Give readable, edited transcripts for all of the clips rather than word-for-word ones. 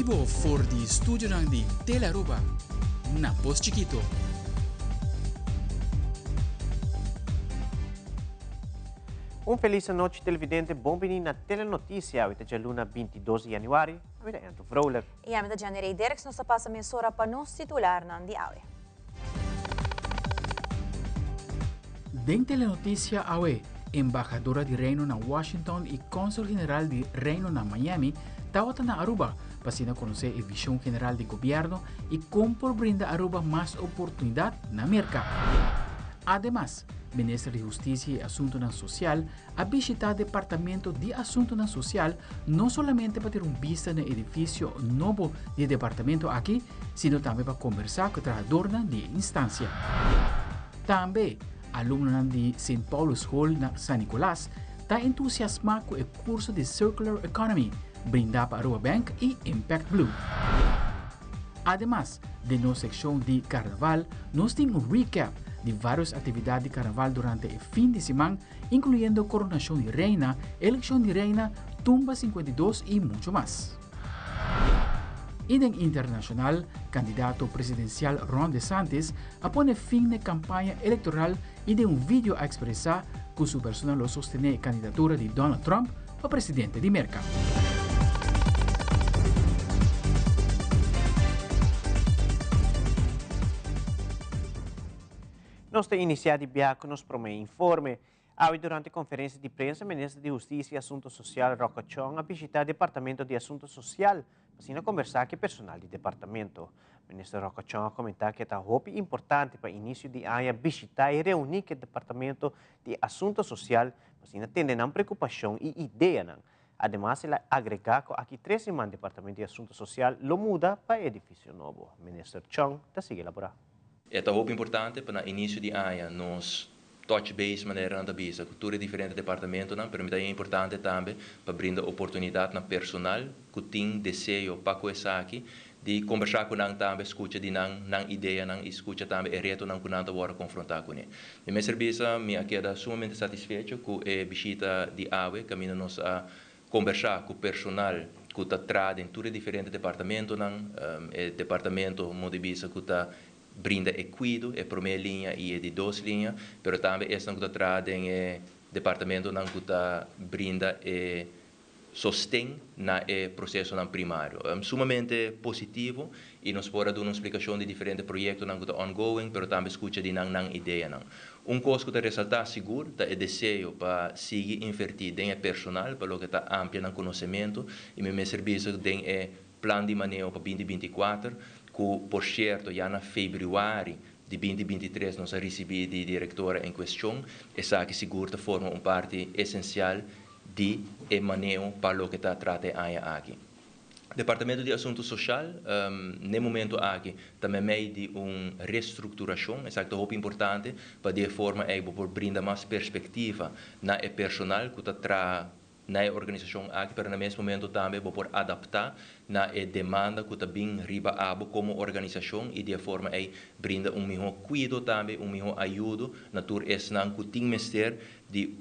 vivo for di studio di Telaruba, na Pos Chiquito. Un felice noite televidente, bem-vindo na Telenotícia, hoje é luna 22 de januário, a vida é muito vrolijk. E a medida janeiro Derek nos passa mensura para nos titular na Andiawe. Den Telenotícia Awe, embajadora de Reino na Washington e cônsul general de Reino na Miami, tawata na Aruba, para conhecer a visão general do governo e como por brinda Aruba mais oportunidade na América. Además, o Ministro de Justiça e Assunto Social a visitar o Departamento de Assunto Social não somente para ter vista no edifício novo do departamento aqui, sino também para conversar com o trabalhador da instância. Também, aluno de St. Paul's Hall na San Nicolás está entusiasmado com o curso de Circular Economy, brindado para Aruba Bank e Impact Blue. Además, de nossa secção de Carnaval, nós temos recap de várias atividades de Carnaval durante o fim de semana, incluindo coronação de reina, eleição de reina, tumba 52 e muito mais. E no internacional, candidato presidencial Ron DeSantis apone fim na campanha eleitoral e de vídeo a expressar que sua persona lo sostiene a candidatura de Donald Trump para presidente de América. Nós temos iniciado de viajar com o primeiro informe. Hoje, durante a conferência de prensa, o Ministro de Justiça e Assuntos Social, Roca Chong, a visitar o Departamento de Assuntos Social, para conversar com o personal do departamento. O Ministro Roca Chong comentou que é um importante para o início de ano visitar e reunir com o Departamento de Assuntos Social, para atender a preocupação e ideia. Además, ele agrega que aqui 3 semanas o Departamento de Assuntos Social lo muda para o edifício novo. O Ministro Chong está seguindo elaborar. É muito importante para o início de ano nós touch base maneira na visa, cultura diferente departamento não, mas é importante também para brindar oportunidade na personal que tem desejo para começar aqui de conversar com nós também, escuta de nós, ideia, nós escuta também o reto nós com nós agora confrontar com ele. No meu serviço, me queda sumamente satisfeito com a visita de AWE, caminho nós a conversar com o personal que está atrás em todo diferente departamento não, o departamento modibisa que está brinda e cuido, é primeira linha e é de 2 linhas, mas também esta que está em departamento que está brinda e sostém na processo primário. Sumamente positivo e nos pode dar uma explicação de diferentes projetos que estão ongoing, mas também escuta de não ideia. Coisa que está ressaltar seguro é o desejo para seguir invertir em personal, para o que está amplo no conhecimento, e meu serviço tem plano de manejo para 2024, que, por certo, já em fevereiro de 2023 nós recebemos de diretora em questão, essa que segura forma uma parte essencial de manejo para o que está tratando aqui. Departamento de Assuntos Social, no momento aqui, também meio de uma reestruturação, é muito importante para de forma por brindar mais perspectiva na personal que está na organização aqui, mas no mesmo momento também por adaptar na demanda que está bem riba abo como organização e de forma brinda melhor cuidado também, melhor ajuda na tur esnan que tem mestre de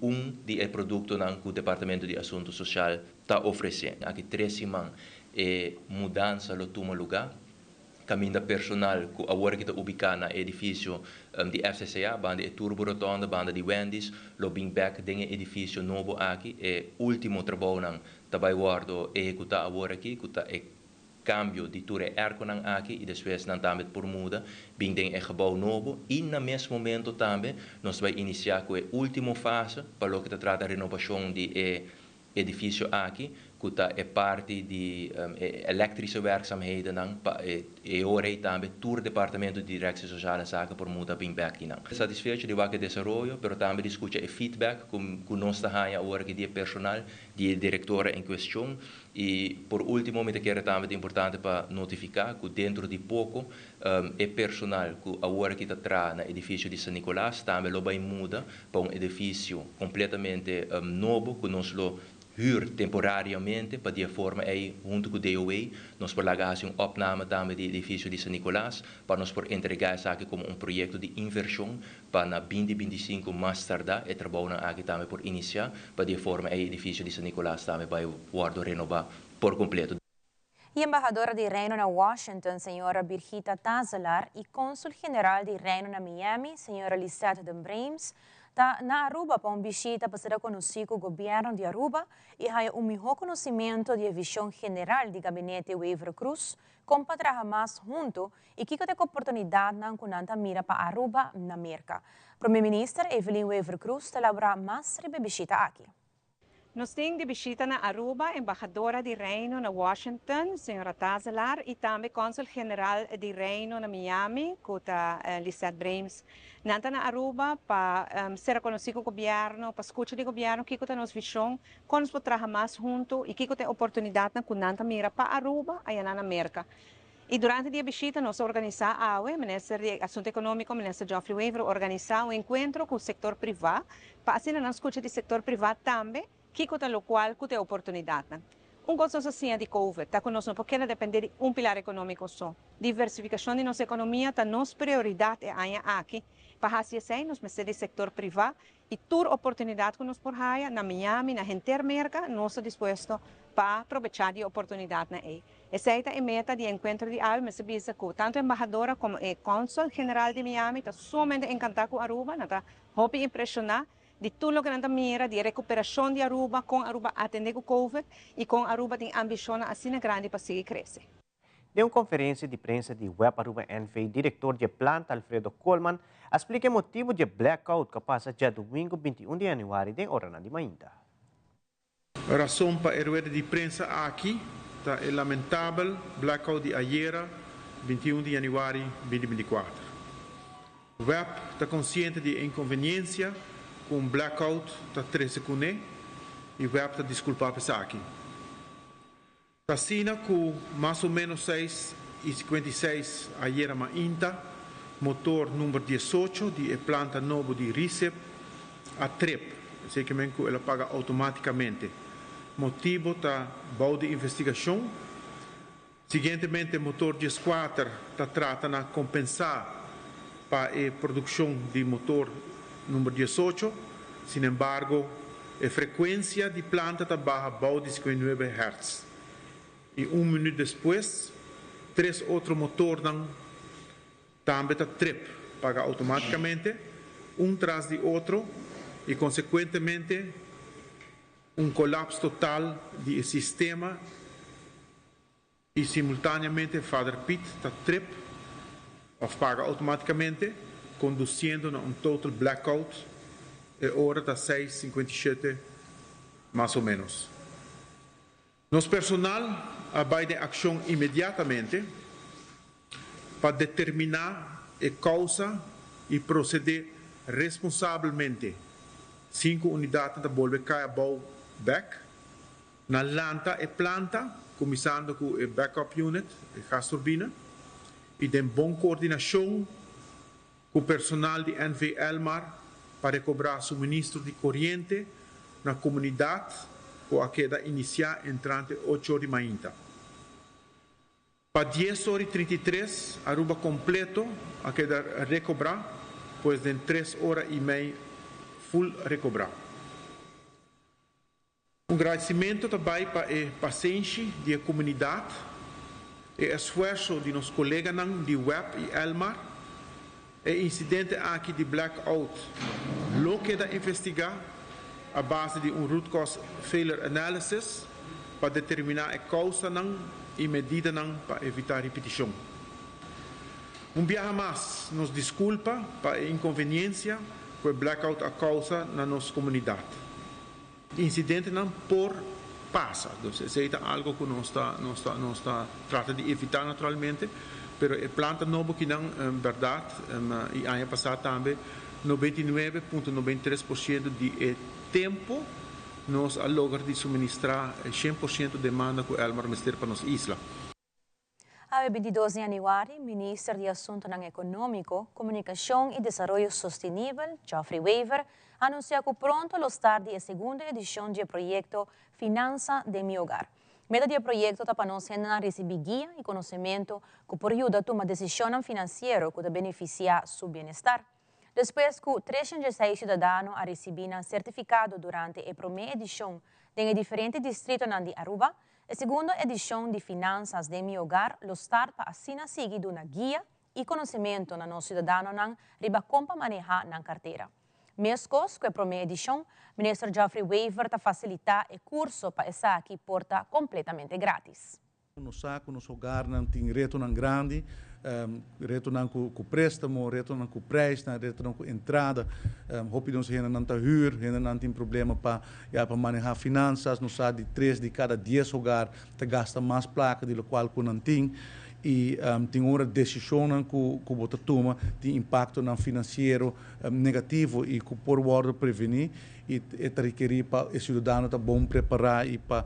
de produto que o Departamento de Assuntos Social está oferecendo. Aqui 3 semanas mudança no toma lugar. Caminho personal que agora que está ubicado no edifício de FCCA, banda de Turbo Rotonda, banda de Wendy's, lo bem back tem edifício novo aqui, último trabalho não também guardo executar agora aqui, que está cambio de ture erconang aqui e depois não também por muda, bem tem gebouw novo e no mesmo momento também nós vamos iniciar com a última fase para o que trata a renovação de edifício aqui, que é parte de elektrische werkzaamheden e ora também todo o departamento de direção social e zaken por muda bem back não. Satisfeito de que desenvolvimento, mas também discute o feedback que nós está agora que de personal, de diretora em questão e por último me quero também importante para notificar que dentro de pouco o personal que agora que está no edifício de San Nicolás também lo vai muda para um edifício completamente novo que nós lo huur temporariamente para de forma junto com o DOE nós por lagar uma opname também do edifício de San Nicolás para nós por entregar isso aqui como um projeto de inversão para na 2025 mais tardar e trabalho aqui também por iniciar para de forma edifício de San Nicolás também vai guardar renovar por completo. E embajadora de Reino na Washington, senhora Birgitta Tazelar, e cônsul-general de Reino na Miami, senhora Lisette de Brems, está na Aruba para visita para ser conhecido o governo de Aruba e há melhor conhecimento da visão geral do gabinete Weaver Cruz, como para trabalhar mais junto e que tem oportunidade na kunanta mira para Aruba na América. Primeira-ministra Evelyn Weaver Cruz celebra mais sobre visita aqui. Nós temos de visita na Aruba, embajadora de Reino na Washington, senhora Tazelar, e também cônsul-general de Reino na Miami, que é Lisette Brems. Nanta na Aruba para ser conhecido o governo, para escutar o governo, que tem nossa visão, como nós podemos trabalhar mais junto e que tem oportunidade na kunanta mira para Aruba e na América. E durante a visita, nós organizamos o Ministério de Assuntos Econômicos, o Ministro Geoffrey Weaver, organizar um encontro com o setor privado, para assim nós escutar do setor privado também, que tem o qual tem oportunidade. Coisa assim de Covid, está conosco, porque não depende de pilar econômico só. Diversificação de nossa economia está nossa prioridade aqui, para assim nós do setor privado, e toda oportunidade que nós por aí, na Miami, na América, nós estamos dispostos para aproveitar a oportunidade na aí. Essa é a meta de encontro de AWE, mas visa que tanto a embajadora como o cônsul general de Miami está somente encantado com Aruba, está muito impressionado de tudo que nós mira, de recuperação de Aruba, com Aruba atender o Covid e com Aruba tem ambição assim grande para seguir crescer. De uma conferência de prensa de Web Aruba NV, diretor de planta Alfredo Coleman explica o motivo de blackout que passa dia domingo 21 de januário em Orana de Mainda. A razão para a rueda de prensa aqui é lamentável blackout de ayer, 21 de januário 2024. O Web está consciente de inconveniência com blackout está 13 cune e o Web está desculpado por aqui. Assina com mais ou menos 6h56 ayer ainda, motor número 18 de planta novo de RICEP a trip, sei que ela paga automaticamente. Motivo da boa de investigação. Seguintemente, motor 14 está tratando de compensar para a produção de motor número 18, sin embargo, a frequência de planta está baixa, boa de 59 Hz. E minuto depois, 3 outros motores também estão trip, paga automaticamente, tras de outro, e consequentemente, colapso total do sistema, e simultaneamente, Father Pit está trip, paga automaticamente, conduzindo a total blackout, é hora das 6h57, mais ou menos. Nosso personal vai de ação imediatamente para determinar a causa e proceder responsavelmente. 5 unidades da volver cair back, na lanta e planta, começando com o backup unit, a gas turbina, e de boa coordenação com o personal de NV Elmar para cobrar suministro de corrente na comunidade com a queda inicial entrante 8 horas de manhã. Para 10h33, Aruba completo a queda recobrar, pois em 3 horas e meia, full recobrar. Agradecimento também para o paciente da comunidade e esforço de nossos colegas de Web e Elmar. O incidente aqui de blackout, lo queda investigar a base de root cause failure analysis para determinar a causa e medida para evitar repetição. Dia mais, nos desculpa para a inconveniência que o blackout a causa na nossa comunidade. O incidente não por passa, então é algo que nós está tratando de evitar naturalmente, mas a planta nova que não, verdade, e ano passado também, 99,93% de tempo nós logramos de suministrar 100% de demanda que o Elmar Mister para nossa isla. A 22 de januário, Ministro de Assuntos Econômicos, Comunicação e Desenvolvimento Sustentável, Geoffrey Weaver, anunciou que pronto lo start da segunda edição do projeto Finança de Mi Hogar. Meta do projeto está para nós receber guia e conhecimento que por ajuda a tomar decisões financeiras que beneficiar seu bem-estar. Depois que 306 cidadãos receberam certificado durante a primeira edição em diferentes distritos de Aruba, A segunda edição de Finanças de Mi Hogar lo start para assina seguir uma guia e conhecimento na nosso cidadão não riba como manejar na carteira. Mescos, que é a primeira edição, o ministro Geoffrey Weaver está facilitar o curso para essa aqui porta completamente grátis. No saco, no hogar, não tem reto não grande, reto não com préstamo, reto não com preço, reto não com entrada, hope não se ainda não está huur, ainda não tem problema para manejar finanças, no sabe de 3 de cada 10 hogar, te gasta mais placa do qual que não tem. E tem uma decisão que você toma, tem impacto no financeiro negativo e que por ordem prevenir e requerir para o cidadão estar bom preparar e para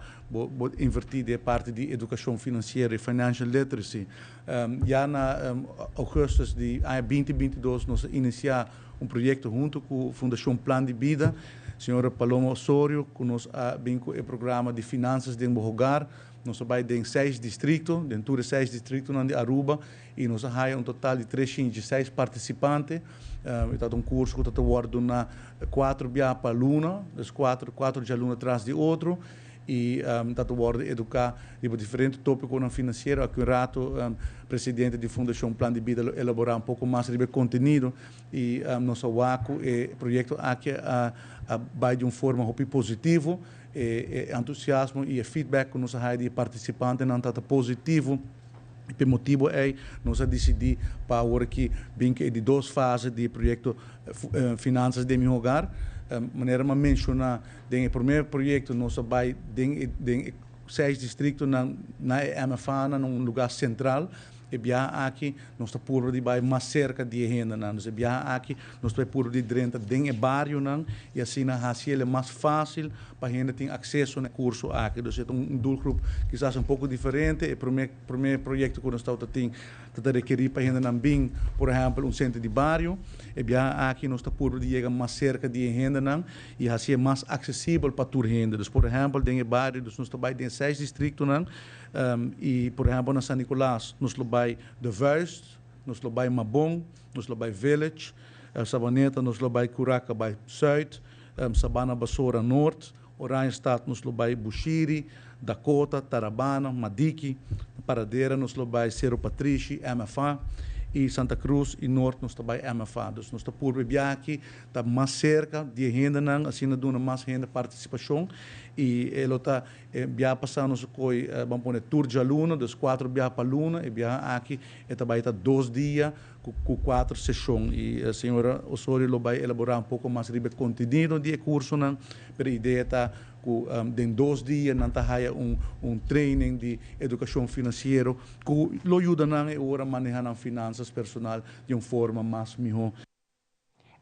invertir de parte de educação financeira e financial literacy. Já na agosto de 2022 nós iniciamos projeto junto com a Fundação Plan de Vida, a senhora Paloma Osorio, que nós vem com o programa de finanças de hogar. Nós vamos em 6 distritos, dentro de 6 distritos de Aruba, e nós temos total de 306 participantes. Está curso que está guardando na 4 dias para aluna, dos 4 de aluno atrás de outro, e está guardando educar sobre diferentes tópicos no financeiro. Aqui um rato, presidente da Fundação Plan de Vida elaborar um pouco mais sobre conteúdo, e nosso projeto aqui vai de uma forma positiva. Entusiasmo e feedback que nós temos de participantes não está positivo. O motivo é nós decidir para agora que bem que de 2 fases de projeto Finanças de Mi Hogar. Maneira de mencionar, no primeiro projeto nós vai em 6 distritos na MFA, num lugar central. E bia aqui nós estamos por de mais cerca de renda, nós bia aqui nós estamos por de dentro de bairro, e assim na é mais fácil para a gente ter acesso ao curso aqui. Então é grupo quizás um pouco diferente. O primeiro projeto que nós estamos tendo está requerir para a gente não bem, por exemplo, centro de bairro. E bia aqui nós estamos por de chegar mais cerca de renda, e assim é mais acessível para toda renda. Por exemplo, em bairro nós estamos em 6 distritos, e por exemplo na São Nicolás nós vai de West, nós vai Mabong, nós vai Village, Sabaneta nós vai Curaca vai Zuid, Sabana Basora Norte, Oranjestad nós vai Bushiri, Dakota, Tarabana, Madiki, Paradeira nós vai Cerro Patrici, MFA, e Santa Cruz e Norte nós vai MFA. Nós estamos por aqui, está mais cerca de renda, assim não dá mais renda participação, e ele está passando vamos pôr tour de aluno, dos 4 para aluno, e aqui vai estar 2 dias com 4 sessões, e a senhora Osorio vai elaborar um pouco mais sobre o conteúdo do curso, mas a ideia está que em 2 dias não está training de educação financeira que lo ajuda a manejar as finanças personais de uma forma mais melhor.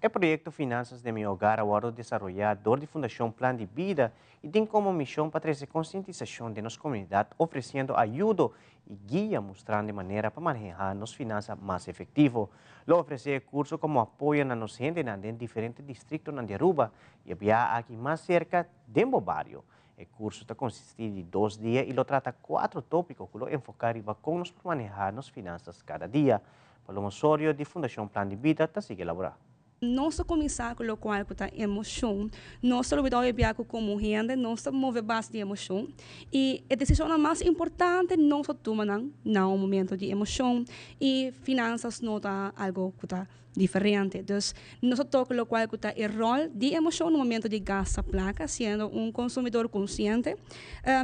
O projeto Finanças de Mi Hogar agora desenvolvido da Fundação Plan de Vida e tem como missão para trazer conscientização de nossa comunidade, oferecendo ajuda e guia mostrando de maneira para manejar nossas finanças mais efetivo. Lo oferece curso como apoio na nossa gente em diferentes distritos de Aruba e havia aqui mais cerca de um bairro. O curso está consistir de 2 dias e lo trata 4 tópicos que lo enfocar e como nos manejar nossas finanças cada dia. Paloma Osorio de Fundação Plan de Vida está sigue elaborar. Nós começar com o qual está emoção, nós trabalhamos como renda, nós movemos base de emoção e a decisão mais importante nós tomamos no momento de emoção e finanças não está algo que está diferente. Então, nós tocamos o qual está o rol de emoção no momento de gastar placa, sendo consumidor consciente.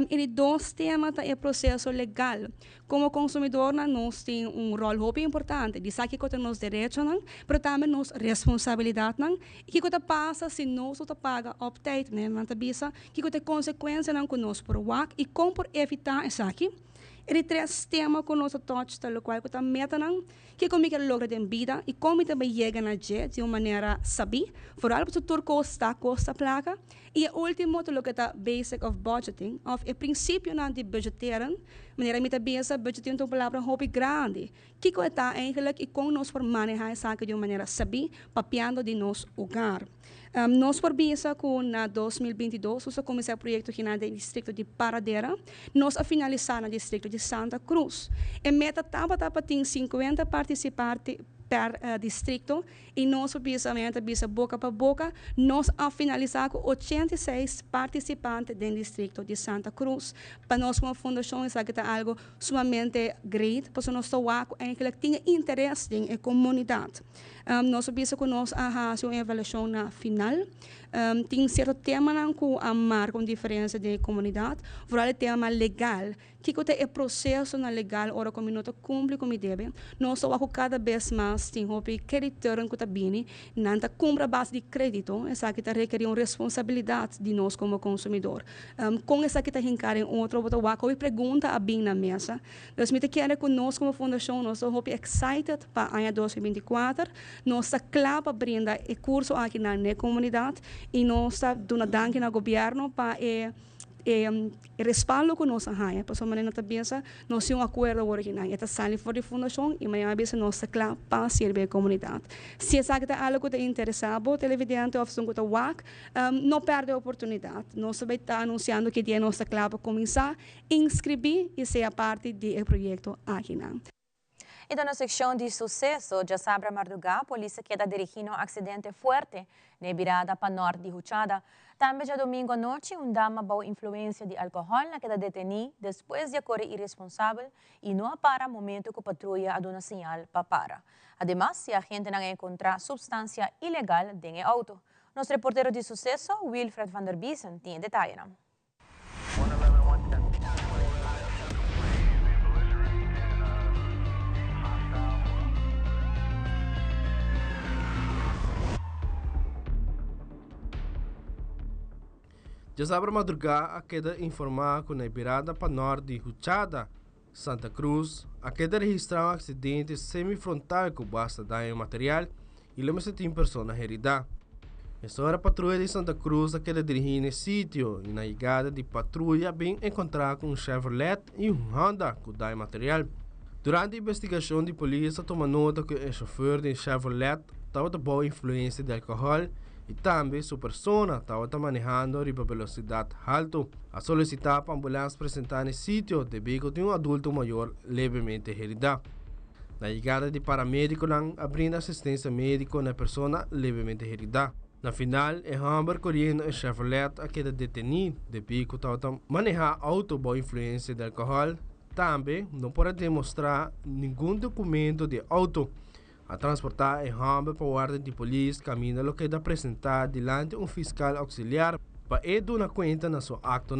E 2 temas é o processo legal. Como consumidor, nós temos rol muito importante de saber que temos direitos, mas também nos responsabilidade, e que passa se nós não pagamos update, não sabia que tem consequências que nós por work e como por evitar isso aqui. E 3 temas que nós tocamos, o qual está meta que como que logra de vida e como também chega na gente de uma maneira sabia, vooral para o setor costa placa. E o último, o que está basic of budgeting, of o princípio de budgeteren, maneira que está budgeting uma palavra hobby grande, que está eigenlijk e como nós por manejar essa de uma maneira sabia, papiando de nosso hogar. Nós por bisa com na 2022, nós começamos o projeto aqui no distrito de Paradeira, nós a finalizar no distrito de Santa Cruz. E meta estava tem 50 per distrito e nós precisamente bisa boca para boca nós a finalizar com 86 participantes do distrito de Santa Cruz. Para nós como fundação isso aqui é algo sumamente great, porque nós estamos eigenlijk tinha interesse em comunidade. Nós bisa com nós a uma avaliação na final. Tem certo tema que amar com diferença de comunidade, vooral o tema legal, que é o processo na legal, ora como nós cumpre como deve, nós estamos cada vez mais tem hopi que retorno que está bem, nanta compra base de crédito, essa que está requer uma responsabilidade de nós como consumidor. Com essa que está encara em outro, bota wako e pergunta a bem na mesa. Então, me te quer que nós como fundação, nós estamos hopi excited para ano 2024, nós está claro para brindar o curso aqui na comunidade e nós está dando danke ao governo para respaldo que nós temos, por isso maneira também nós temos acordo original, esta sala for de fundação e amanhã nós estamos claro para servir a comunidade. Se é algo que te interessa, televidente ou que te WAC, não perde a oportunidade. Nós também está anunciando que dia nós está claro para começar a inscrever e ser parte do projeto aqui. E na secção de sucesso, já sabe Mardugá, a polícia queda dirigindo um acidente forte na virada para norte de Huchada. Também já domingo à noite, dama com influência de álcool na queda detenida depois de correr irresponsável e não para momento que a patrulha a dona sinal para parar. Además, se a gente não encontrar substância ilegal dentro do auto. Nosso reportero de sucesso, Wilfred van der Biesen, tem detalhes. Já sabe madrugada a queda informar que na virada para norte de Huchada, Santa Cruz, a queda registrou um acidente semifrontal que basta daño material e lembra tem pessoa herida. Essa hora a patrulha de Santa Cruz a queda dirigindo sítio e na chegada de patrulha bem encontrar com um Chevrolet e um Honda com daño material. Durante a investigação de polícia toma nota que o chofer de Chevrolet estava de boa influência de álcool e também sua persona estava manejando a velocidade alta. A solicitar para a ambulância apresentar no sítio devido a um adulto maior levemente herido. Na chegada de paramédico, abrindo assistência médica na pessoa levemente herida. Na final, o Humber correndo o Chevrolet a queda detenido devido a estava manejar auto boa influência de álcool. Também não pode demonstrar nenhum documento de auto. A transportar o Humber para a guarda de polícia caminho lo que é apresentar diante um fiscal auxiliar para ele dar conta na sua acto.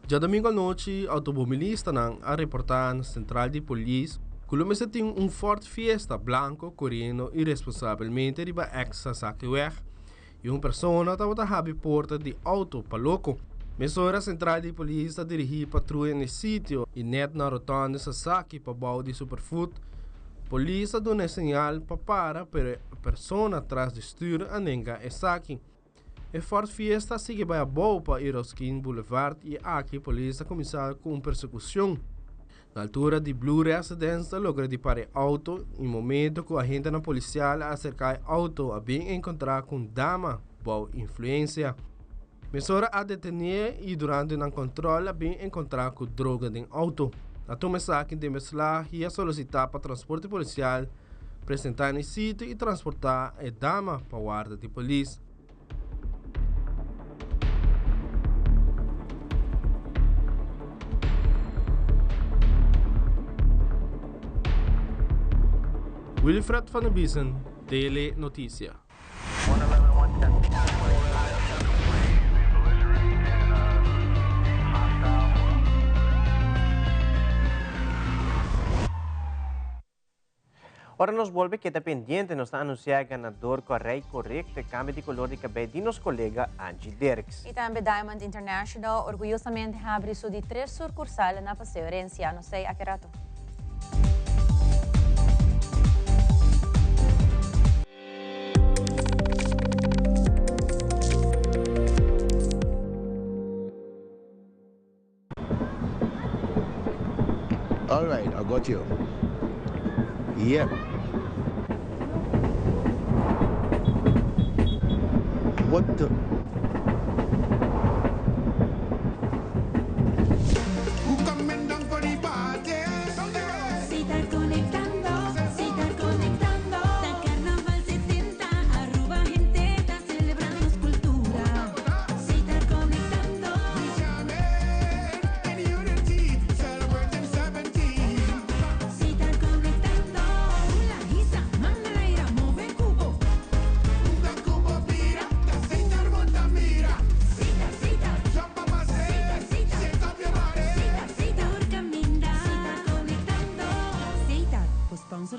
Já domingo à noite, automobilista a reportar na central de polícia que tem um Ford Fiesta branco correndo irresponsavelmente riba ex-Sasaki-Weg e uma pessoa estava a porta de auto para louco. Mesora central de polícia dirigir patrulha no sítio e net na rotonda Sasaki para baú de Superfood. Polícia deu um sinal para a pessoa atrás do stuur a nenga e Saki. A Ford Fiesta sigue para a boa para Eroskin Boulevard e aqui a polícia começou com uma persecução. Na altura de Blue Residence, logra de parar o auto em momento que a agente policial acerca o auto a bem encontrar com dama boa influência. Mesora a detener e durante o controle a bem encontrar com droga no auto. A toma saque de meslar e a solicitar para transporte policial apresentar no sítio e transportar a dama para a guarda de polícia. Wilfred van der Biesen, Tele Notícia. Ora nos volve que está pendiente, nos está anunciando ganador correto e cambio de color de cabelo de nosso colega Angie Derks. E também Diamond International, orgulhosamente abre sua de 3 sucursais na Paseo Herencia, não sei a que rato. negócio. Iya. What the?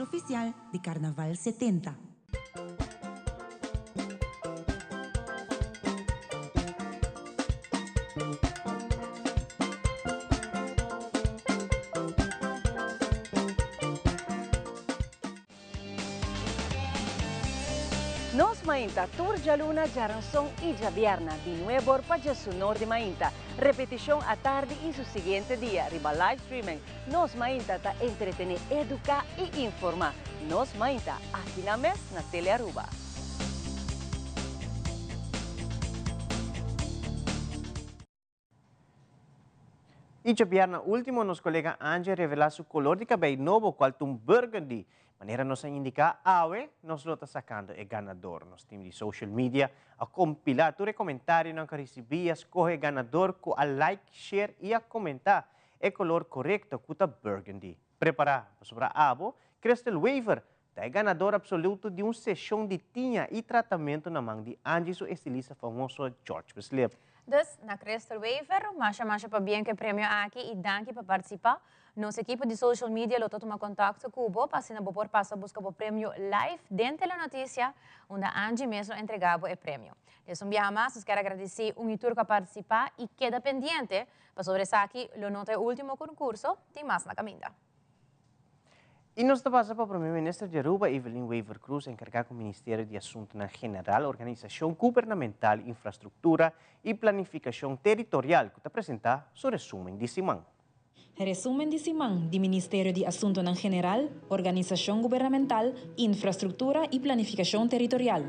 Oficial de Carnaval 70. Nos Mainta, Tour de Luna, Jaranson y Javierna, de nuevo para su norte Mainta. Repetición a tarde y su siguiente día, riba live streaming. Nos Mainta ta entretener, educar y informar. Nos Mainta, aquí na mes na Tele Aruba. E Javierna último, nos colega Angie revela su color de cabello novo, qual um burgundy. Maneira nos indicar awe, nos lo está sacando e ganador. Nos time de social media a compilar tu comentário não que recebia, escolhe ganador com a like, share e a comentar o color correto com a burgundy. Preparar para a abo, Crystal Waver, é ganador absoluto de uma sessão de tinha e tratamento na mão de Angie, seu estilista famoso George Wesley. Dus, na Crystal Waver, masha para bem que prêmio aqui e danke para participar. Nossa equipe de social media lo toma contato com o para se não por passar buscar o prêmio live dentro da notícia, onde a Angie mesmo entregava o prêmio. Desde um dia mais, quero agradecer um turco a participar e queda pendiente para sobre isso aqui, lo nota o último concurso, tem mais na caminha. E nos passa para o primeiro-ministro de Aruba, Evelyn Weaver Cruz, encarregado do Ministério de Assuntos General, Organização Governamental, Infraestrutura e Planificação Territorial, que apresenta seu resumo de semana. Resumen de semana do Ministério de Assuntos General, Organização Governamental, Infraestrutura e Planificação Territorial.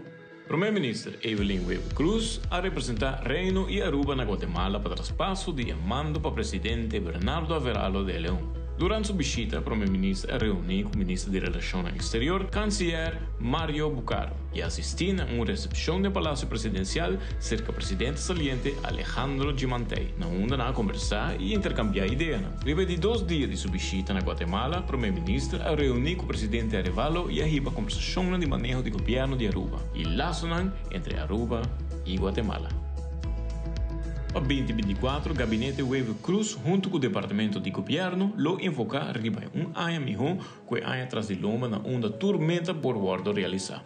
Primeiro-Ministro Evelyn Weaver Cruz a representar Reino e Aruba na Guatemala para traspasso de mando para o presidente Bernardo Averalo de León. Durante sua visita, o primeiro-ministro reuniu com o ministro de Relações Exteriores, canciller Mario Bucaro, e assistiu a uma recepção do Palácio Presidencial cerca do presidente saliente Alejandro Gimantei, onde a conversar e intercambiar ideias. Depois de 2 dias de sua visita na Guatemala, o primeiro-ministro reuniu com o presidente Arevalo e a conversação de manejo do governo de Aruba e laços entre Aruba e Guatemala. Para 2024, o Gabinete Weaver Cruz, junto com o Departamento de Governo, lo enfoca riba ano melhor que o ano atrás de loma na onda tormenta por guarda realizar.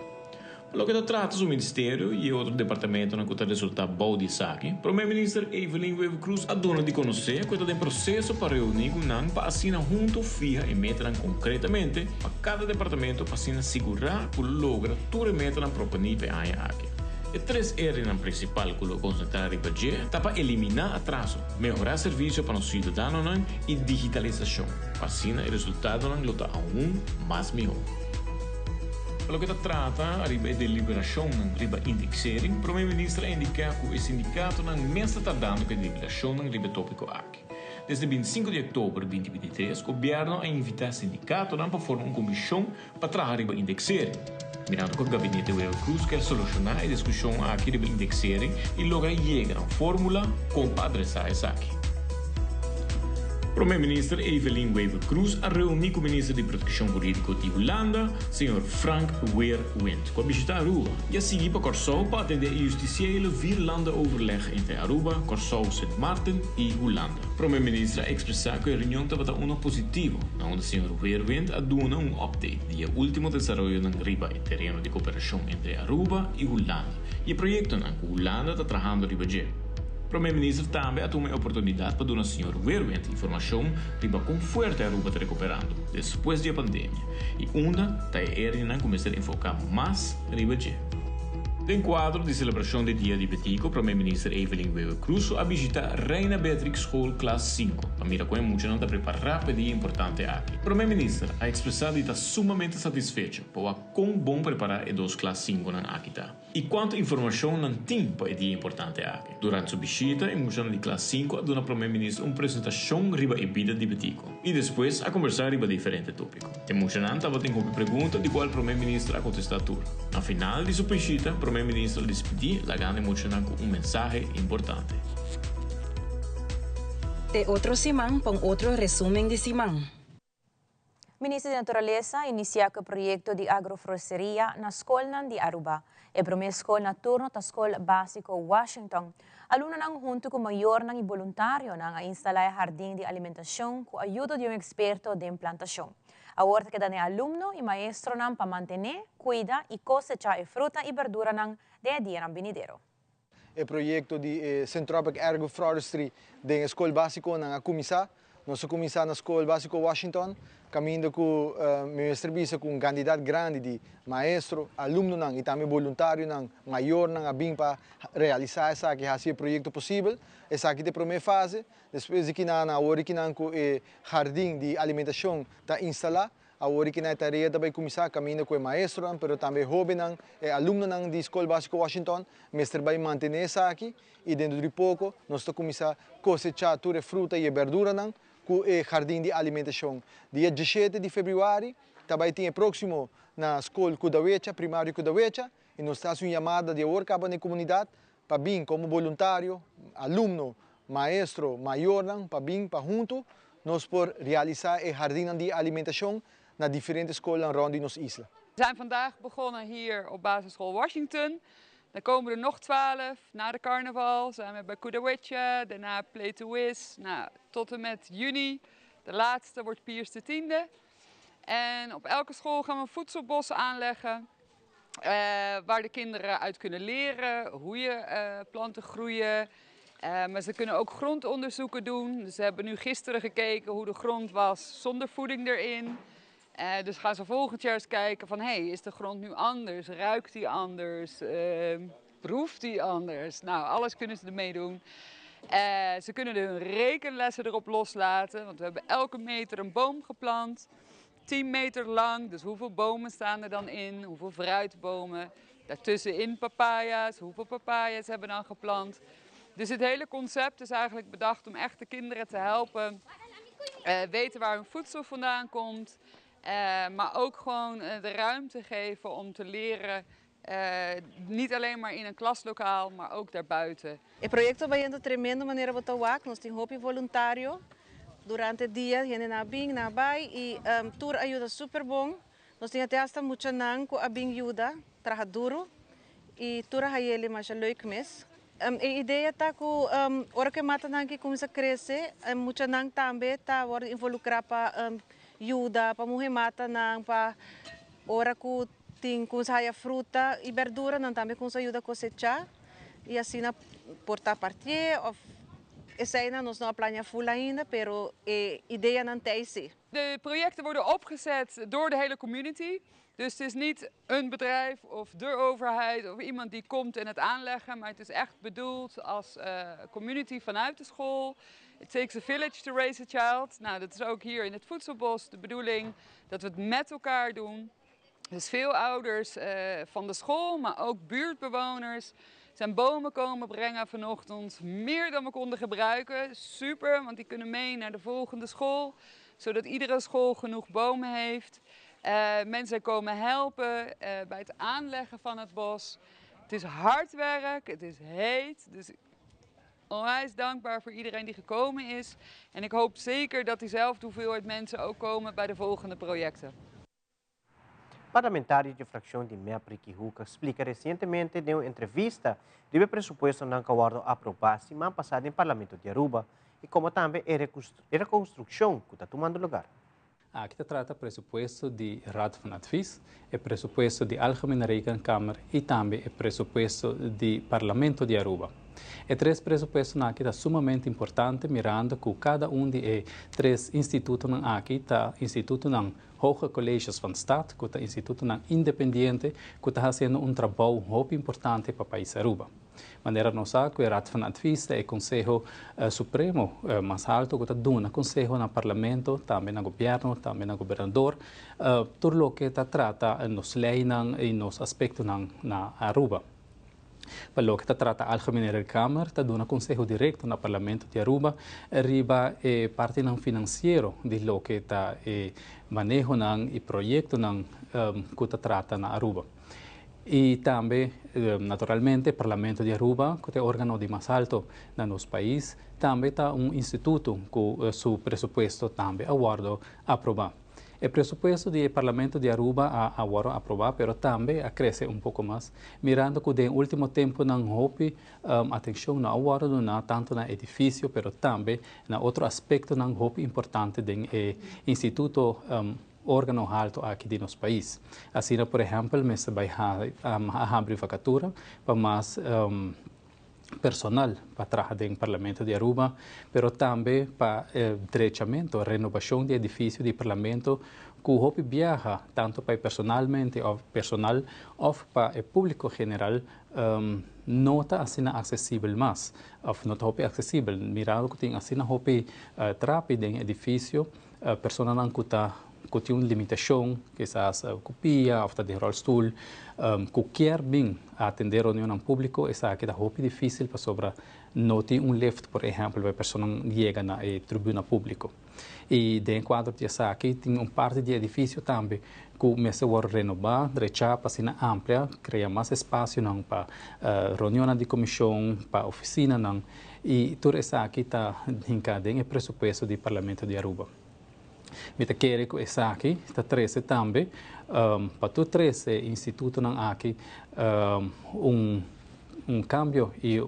Pelo que trata o Ministério e outro departamento na que resultado bom de saque, o Primeiro-Ministro Evelyn Weaver Cruz adona de conhecer que está em processo para reunir com NAN para assinar junto fija e meter concretamente para cada departamento para assinar segurar que logra tudo meter na própria nível aqui. E 3 áreas principais que o concentrar em budget está para eliminar atraso, melhorar serviço para os cidadãos e digitalização. Assim, o resultado não está aún mais melhor. Pelo que trata a deliberação riba indexering, o primeiro-ministro indica que o sindicato não está tardando com a deliberação riba tópico aqui. Desde 25 de outubro de 2023, o governo a invitar o sindicato para formar uma comissão para trabalhar riba indexering. Mirando que o Gabinete Weaver Cruz quer solucionar a discussão aqui de indexering e logo chegar a uma fórmula como para adressar isso aqui. O primeiro-ministro Evelyn Weaver Cruz a reunir com o ministro de Proteção Jurídica de Holanda, Sr. Frank Weerwind, com a visitar Aruba e a seguir para Corsou para atender o justiciële 4 overleg entre Aruba, Corsou, Sint Maarten e Holanda. O primeiro-ministro a expressar que a reunião estava um positivo, onde o Sr. Weerwind a dona um update do último desenvolvimento no riba e terreno de cooperação entre Aruba e Holanda e o projeto que Holanda está trabalhando de budget. O primeiro-ministro também a tomar a oportunidade para dar ao Sr. Weerwind informação riba com forte Aruba está recuperando depois da pandemia e onde está a começar a enfocar mais no budget. In quadro di celebrazione del Dia di Betico, Premier-Minister Evelyn Weber-Cruz ha visitato Reina Beatrix School Class 5, la mira con emocionante a preparar per dia importante aqui. Premier-Minister ha expressado que está sumamente satisfeito por com bom preparar e dos Class 5 na Akita. E quanto informação não tem para dia importante aqui. Durante sua visita, emocionante de Class 5 dona Premier-Minister uma apresentação riba e vida de Betico. E depois a conversar riba diferente tópico. Emocionante estava tem como pergunta de qual Premier-Minister a contestar tudo. Na final de sua visita, Premier-Minister despediu la grande emocionante com mensaje importante. De outro Simão para outro resumen de Simão. Ministro da Natureza inicia o projeto de agrofloresteria na escola de Aruba. É a primeira escola na turno da Escola Básica Washington. Aluna nang junto com o maior nang voluntário nang instalar jardim de alimentação com a ajuda de experto de implantação. A horta que dá aluno e maestro nang para manter, cuida e cosechar fruta e verdura nang de dia nang venidero. O projeto de Centropic Agroflorestry da Escola Básica na Comissão. Nós começamos na Escola Básica Washington, caminhando com meu serviço com um candidato grande de maestro, aluno e também voluntário maior a bem para realizar esse projeto possível. Essa aqui é a primeira fase. Depois aqui na hora que o jardim de alimentação está instalado, a hora que na tarefa também começar caminhando com o maestro, mas também jovem aluno da Escola Básica Washington, mestre vai manter isso aqui e dentro de pouco nós estamos começar a cosechar toda a fruta e a verdura com o jardim de alimentação. Dia 17 de fevereiro, também tem próximo na escola Kudawecha, primário Kudawecha, e nós estamos uma chamada de workshop na comunidade para vir como voluntário, aluno, maestro, maior, para vir para junto, nós por realizar o jardim de alimentação na diferentes escolas rondom onze isla. We zijn vandaag begonnen hier op basisschool Washington. Dan komen er nog 12 na de carnaval. Zijn we bij Kudawecha, daarna Play to Wiz. Nou, tot en met juni. De laatste wordt Piers X. En op elke school gaan we voedselbossen aanleggen. Waar de kinderen uit kunnen leren hoe je planten groeien. Maar ze kunnen ook grondonderzoeken doen. Dus ze hebben nu gisteren gekeken hoe de grond was zonder voeding erin. Dus gaan ze volgend jaar eens kijken van, is de grond nu anders? Ruikt die anders? Proeft die anders? Nou, alles kunnen ze ermee doen. Ze kunnen hun rekenlessen erop loslaten, want we hebben elke meter een boom geplant. 10 meter lang, dus hoeveel bomen staan er dan in? Hoeveel fruitbomen? Daartussenin papaya's, hoeveel papaya's hebben we dan geplant? Dus het hele concept is eigenlijk bedacht om echt de kinderen te helpen. Weten waar hun voedsel vandaan komt. Maar ook gewoon de ruimte geven om te leren, niet alleen maar in een klaslokaal, maar ook daarbuiten. O projeto vai indo tremendo maneira botar nós temos hopi voluntário durante o dia, gente na bing na bai e tour ajuda super bom. Nós temos até hasta muita nan com a bing ajuda, trabalha duro e tour a ele mas leuk mes. A ideia tá com hora que mata nan que começa a crescer, muita nan também tá agora involucrar para ajuda para morrer mata não para hora que tem com saia fruta e verdura não também com ajuda a cosechar e assim na portar partir of essa ainda nós não planeja full ainda, pero ideia não tem sim. De projecten worden opgezet door de hele community. Dus het is niet een bedrijf of de overheid of iemand die komt en het aanleggen, maar het is echt bedoeld als community vanuit de school. It takes a village to raise a child. Nou, dat is ook hier in het voedselbos de bedoeling dat we het met elkaar doen. Dus veel ouders van de school, maar ook buurtbewoners zijn bomen komen brengen vanochtend. Meer dan we konden gebruiken. Super, want die kunnen mee naar de volgende school. Zodat iedere school genoeg bomen heeft. Mensen komen helpen bij het aanleggen van het bos. Het is hard werk, het is heet. Dus onwijs dankbaar voor iedereen die gekomen is. En ik hoop zeker dat diezelfde hoeveelheid mensen ook komen bij de volgende projecten. Parlamentário de fração de Meprique Huca explica recentemente em uma entrevista de presupuesto não acordo aprovado semana passada em Parlamento de Aruba e como também a reconstrução que está tomando lugar. Aqui se trata presupuesto de Raad van Advies, o presupuesto de Algemene Rekenkamer e também o presupuesto de Parlamento de Aruba. E 3 pressupostos aqui está sumamente importante, mirando que cada de 3 institutos aqui está instituto não hoge colegios van Stad, que está instituto não independente, que está fazendo trabalho muito importante para o país Aruba. Maneira nossa, que o Raad van Advies é o Conselho Supremo mais alto, que está dando conselho no Parlamento, também no governo, também no governador, tudo o que está trata nos leis e nos aspectos na Aruba. Para o que trata a Algemene Câmara, está dando conselho direto no Parlamento de Aruba, arriba parte financeiro de lo que está manejo e projeto que está trata na Aruba. E também, naturalmente, o Parlamento de Aruba, que é o órgão de mais alto no nosso país, também está instituto com seu pressuposto também aguardo aprovar. O pressuposto do Parlamento de Aruba agora aprovar, mas também cresce pouco mais, mirando que no último tempo não houve atenção na aguardo, não tanto no edifício, mas também na outro aspecto não houve importante do instituto órgão alto aqui do nosso país. Assim, por exemplo, nós vamos abrir vacatura para mais personal para trabalhar no Parlamento de Aruba, mas também para direitamento, renovação de edifício do Parlamento, que o viaja tanto para personalmente ou personal ou para o público geral não está assim acessível mais, ou não está acessível. Mirando que tem assim rápido em edifício, pessoas não que tem uma limitação, quizás copia, ou de rollstool, que quer bem atender a reunião pública, essa aqui é muito difícil para sobre não ter lift, por exemplo, para a pessoa chega na tribuna pública. E dentro do quadro de essa aqui tem parte de edifício também que o mês vai renovar, deixar para ser ampla, criar mais espaço para reunião de comissão, para oficina, e tudo isso aqui está dentro do pressuposto do Parlamento de Aruba. Mita quer que essa aqui está 13 também para tu 13 instituto aqui cambio e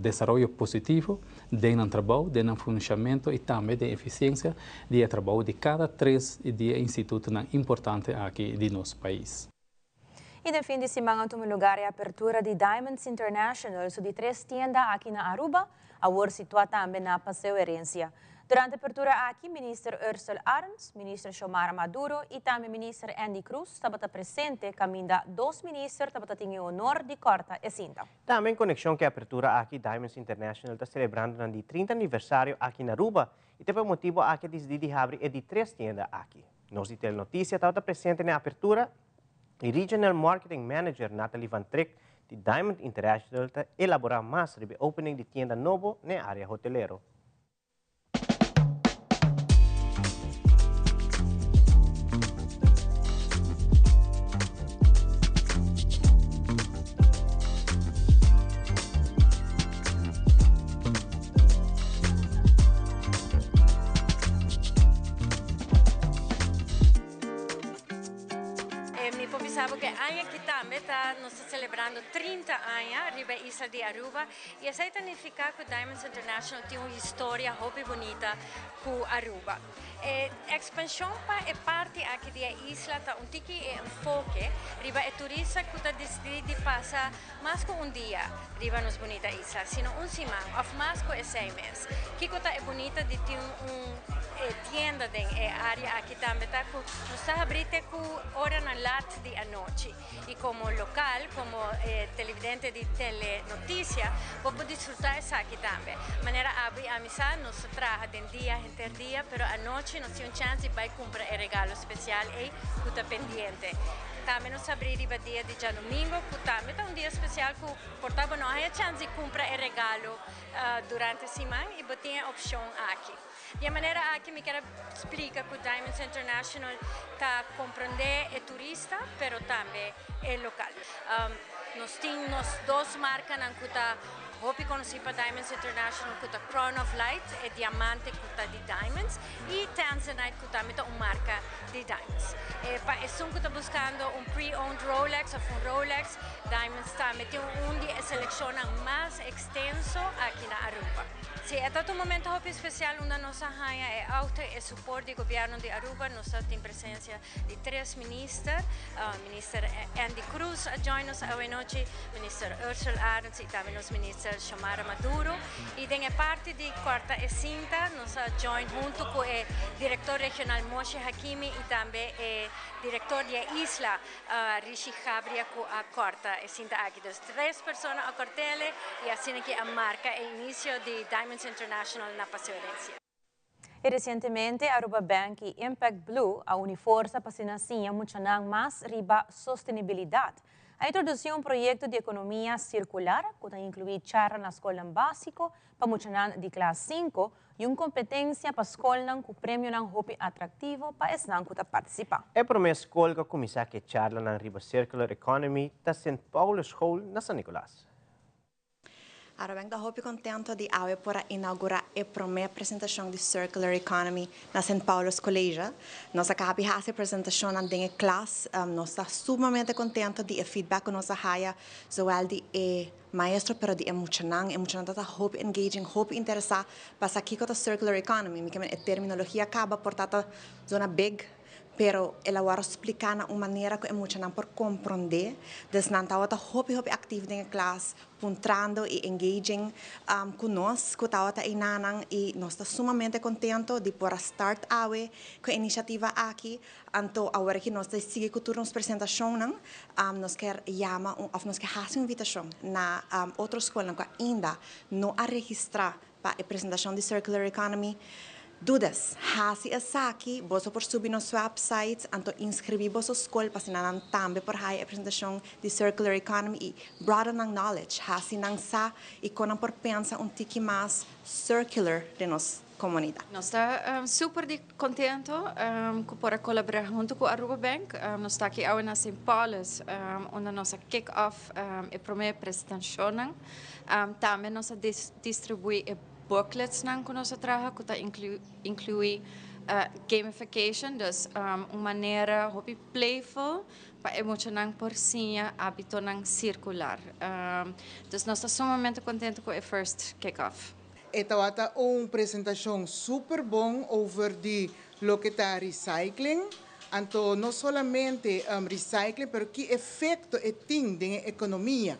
desenvolvimento positivo dentro do trabalho, dentro do funcionamento e também da eficiência do trabalho de cada 3 institutos importantes aqui do nosso país. E no fim de semana, tome lugar a apertura de Diamonds International, de 3 tiendas aqui na Aruba, agora situada também na Paseo Herencia. Durante a apertura aqui, ministro Ursula Arns, ministro Xiomara Maduro e também ministro Andy Cruz estavam presentes, caminho 2 ministros estavam tendo o honor de corta e cinta. Também em conexão com a apertura aqui, Diamonds International está celebrando o 30 aniversário aqui na Aruba e teve o motivo aqui de abrir de 3 tiendas aqui. Nós de Telenotícia estava presente na apertura e Regional Marketing Manager Natalie Van Trek de Diamond International está elaborar mais sobre o opening de tienda novo na área hotelero. Nós estamos celebrando 30 anos riba Isla de Aruba e isso significa que Diamonds International tem uma história muito bonita com Aruba. A expansão é parte aqui da isla, tá tiki enfoque riba é turista que está decidido passar mais que dia riba nos bonita isla, sino semana ou mais que 6 meses. Que é bonita de ter tienda na área aqui também, tá? Nós estamos abrindo com hora na lata de a noite e como local, como televidente de telenotícia, vou desfrutar isso aqui também. Maneira abrir a missa, nós trabalhamos dia entre dia, mas à noite nós temos chance de comprar um regalo especial e que está pendente. Também nós abrimos o dia de domingo, que também é dia especial que portava não há chance de comprar um regalo durante a semana e tem a opção aqui. De maneira aqui me quero explicar que o Diamonds International está compreender é turista, mas também é local. Nós temos 2 marcas que está muito conhecidas para Diamonds International, que é Crown of Light, é diamante que está de Diamonds, e Tanzanite que também é uma marca de Diamonds. Estou buscando um pre-owned Rolex ou um Rolex. Diamond está metendo de selecionam mais extenso aqui na Aruba. Se é um momento muito especial, onde nossa rainha é alta e suporte do governo de Aruba, nós temos presença de 3 ministros, ministro Andy Cruz join nos hoje noite, ministro Ursula Arons e também os ministros Xiomara Maduro. E tem parte de quarta e quinta, nós join junto com o diretor regional Moshe Hakimi e também o diretor da isla Rishi Gabria com a quarta e quinta aqui. Então, 3 pessoas a cortele e assim que a marca o início de Diamonds International na Passeorense. E recentemente, Aruba Bank e Impact Blue a uniforça para sinassinha muito mais riba sustentabilidade. A introduziu um projeto de economia circular, que inclui charla na escola básica para muito de classe 5 e uma competência para a escola com prêmio não hobby atrativo para os não que participar. É para uma escola que começar que charla na riba Circular Economy da St. Paul's School na San Nicolás. Ora bem, estou contente de hoje para inaugurar a primeira apresentação de Circular Economy na St. Paul's College. Nós acabamos de fazer a apresentação na classe. Nós estamos sumamente contentes de feedback que nós temos, zowel de maestro, pero de emocionante está hope engaging, hope interessado para aqui com a Circular Economy. A terminologia acaba por estar zona big. Pero ela vai explicar de uma maneira que é muito por compreender. Então, não está hope ativo na classe, puntrando e engaging conosco, que está aí e nós estamos sumamente contentes de poder start hoje com a iniciativa aqui. Então, agora que nós seguimos com a nossa apresentação, nós queremos chamar, ou nós queremos fazer uma invitação na outra escola que ainda não a registrar para a apresentação de Circular Economy. Dudas, hasi aqui, você pode subir no seu website, então inscrever você escola para ensinar também por aí a apresentação de Circular Economy e broaden ang knowledge, hasi nang sa e quando por pensa tiki mais circular de nossa comunidade. Nós estamos super contentes por colaborar junto com a Aruba Bank. Nós estamos aqui hoje na St. Paul's, onde nós kick-off a primeira apresentação. Também nós distribuímos booklets que nós trabalhamos, que inclui gamification, dus uma maneira playful para emocionar por si hábito circular. Dus nós estamos sumamente contentes com o first kick-off. Esta é uma apresentação super bom over lo que está recycling. Então, não somente recycling, mas que efeito tem na economia.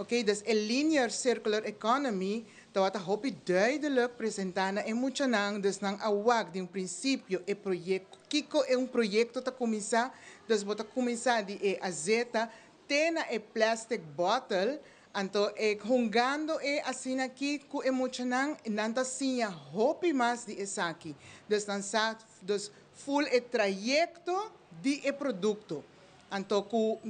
Okay, dus a linear circular economy, dat hoop duidelijk presentana emocionang, dus nang awag de princípio e projeto. Kiko é projeto que começar, dus bota começar de azeta, tena plastic bottle, então jungando assim aqui com emocionang, nanta sinha hope mais de aqui. Dus dan sa, dus full trajecto de produto. Então ku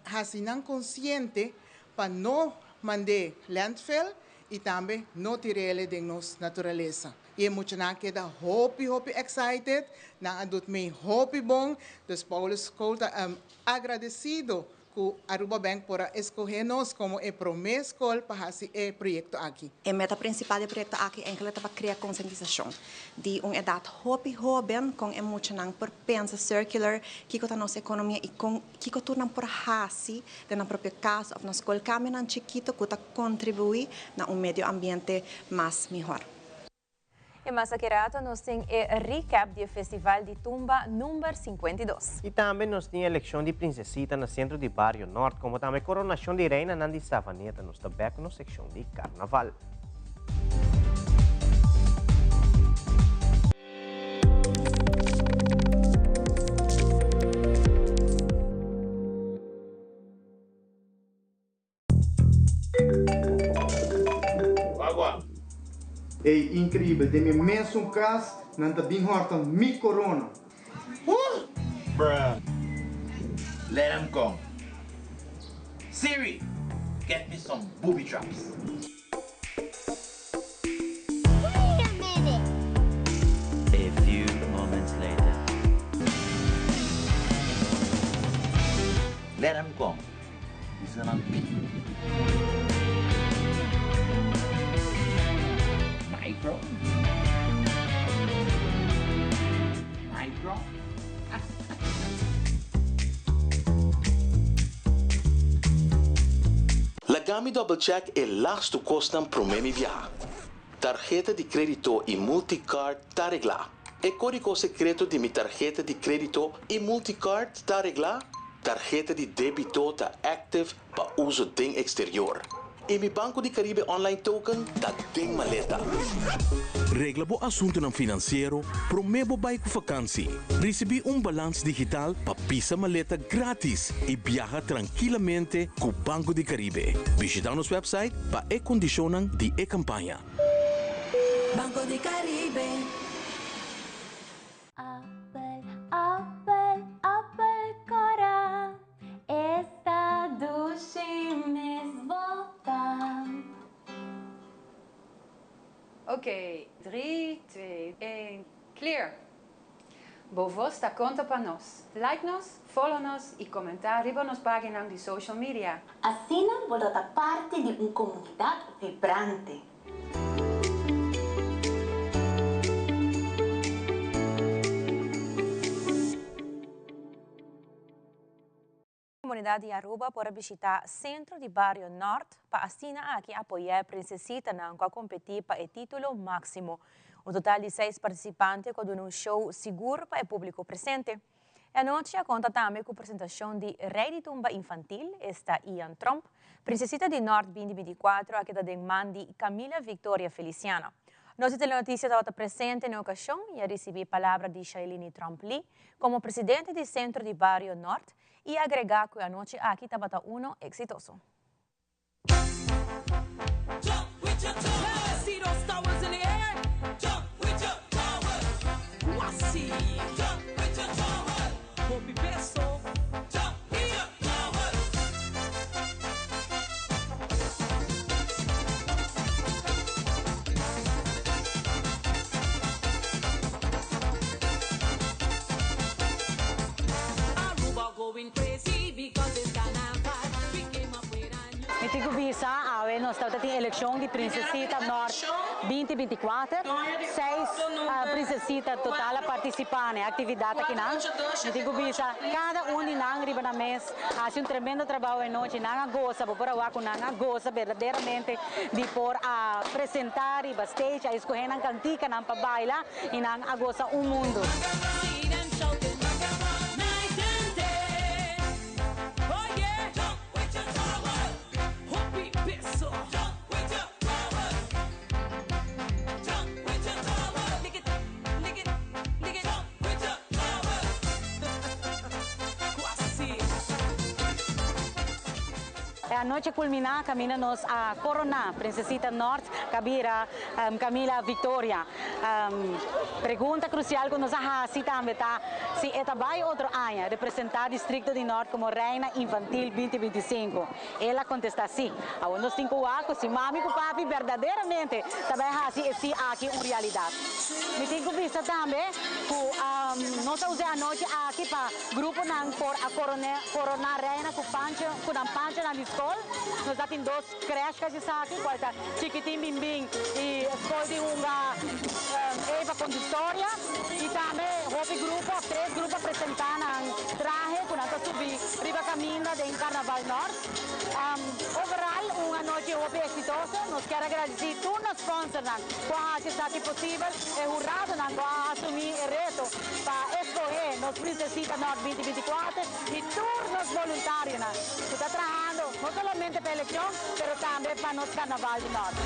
hasinang consciente para não mandar landfill e também não tirar ele de nossa natureza. E é muito que da hope excited, na adult me hope bom, dos Paul's School está agradecido com a Aruba Bank por escolher-nos como a primeira escola para fazer o projeto aqui. A meta principal do projeto aqui é para criar conscientização de uma idade jovem com emocionante por pensar circular, que está nossa economia e com que torna por fazer na própria casa ou na escola caminhando chiquito que está contribuir na meio ambiente mais melhor. E mais aqui nós temos o recap do Festival de Tumba número 52. E também nós temos a eleição de princesita no centro de Barrio Norte, como também a coronação de reina na Savaneta, nós também na secção de Carnaval. É incrível, tem mesmo caso, não está bem horta mi corona. Bruh, let him go. Siri, get me some booby traps. Wait a minute. A few moments later. Let him go. He's gonna beat me. Micro? Micro? Pagami double check e lasto costam promemi via. Tarjeta di credito e multicard taregla. E código secreto di mi tarjeta di credito e multicard taregla. Tarjeta di débito ta active pa uso ding exterior. E mi Banco di Caribe online token ta ding maleta. Regla bo assunto ng finansiero, promebo bay ko vakansie. Recebi balance digital pa pisa maleta gratis e viaja tranquilamente com Banco di Caribe. Visita nosso website pa e-condicionan di e-campanya. Banco di Caribe. Apple Cora, esta duši mes volta. Ok, 3, 2, 1, clear. Bovo sta conta para nós. Like nos, follow nos e comentar riba nos páginas de social media. Assim vou dar parte de uma comunidade vibrante. Comunidade de Aruba para visitar Centro de Barrio Norte para assinar aqui apoiar a princesita para competir para o título máximo. O total de 6 participantes com um show seguro para o público presente. A noite conta também com a apresentação de Rei de Tumba Infantil, está Ian Trump, Princesita de Norte 2024, aqui da mãe Camila Victoria Feliciana. Nossa telenotícia estava presente na ocasião e recebi a palavra de Shailene Trump Lee como presidente do Centro de Barrio Norte e agregar que a noite aqui estava exitoso. Mitigo bisa, awe nós estamos tendo eleição de Princesita Norte 2024, 6 princesita total a participar na atividade aqui na. Mitigo bisa, cada de nós riba na mês, faz tremendo trabalho em noite, nós gosta, por agora com nós gosta verdadeiramente de por apresentar e bastage, a escolher na cantica, na para bailar e nós gosta mundo. A noite culminar, caminha-nos a Corona, Princesita Norte, Cabira, Camila Victoria. Pergunta crucial que nós fazemos também, se é também outro ano representar o Distrito de Norte como Reina Infantil 2025. Ela contesta sim. Aonde nós temos que se mami e papi verdadeiramente também fazem esse aqui uma realidade. Me tenho visto também que nós usamos a noite aqui para grupo por a Corona Reina com pancha na escola. Nós temos 2 creches aqui, qual chiquitim bimbing e escola de uma Eva Conditoria e também houve 3 grupos apresentando traje quando nós subir riba caminho de Carnaval Norte. Overall, uma noite houve exitosa. Nós queremos agradecer a todos os sponsors que fazem aqui possível e jurado que assumir o reto para escolher nos Princesita Norte 2024 e todos os voluntários que estão trabalhando não somente para a eleição, mas também para nosso Carnaval do Norte.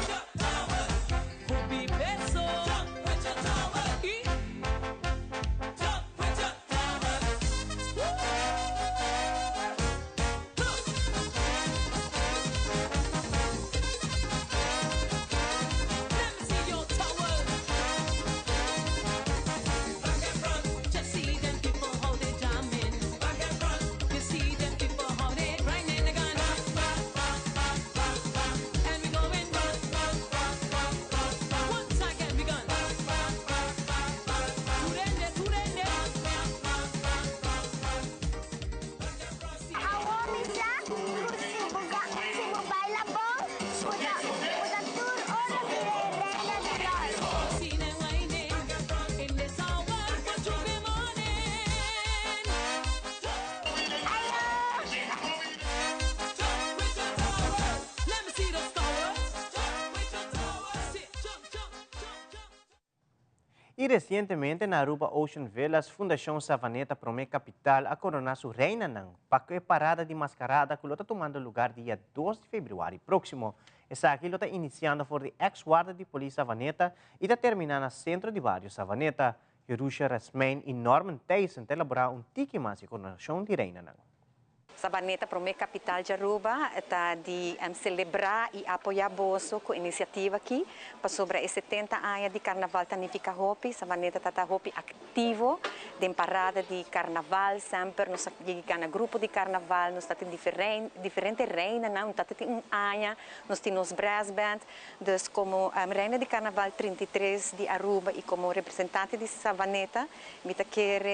E recentemente, na Aruba Ocean Villas, Fundação Savaneta Promé Capital a coronar sua reina ng parada de mascarada que está tomando lugar dia 2 de fevereiro próximo. Essa aqui está iniciando por de ex-guarda de polícia Savaneta e está terminando no centro de barrio Savaneta. Jerusha Rasmain e Norman Tyson elaboraram tiki mais coronação de reina ng. Savaneta Promé Capital de Aruba está de celebrar e apoiar boso com a iniciativa aqui para sobre os 70 anos de Carnaval Tanifica Hopi. Savaneta está Hopi ativo de parada de Carnaval, sempre nós temos grupo de Carnaval, nós temos diferentes reinas, nós temos ano, nós temos brass band, então como reina de Carnaval 33 de Aruba e como representante de Savaneta, me quero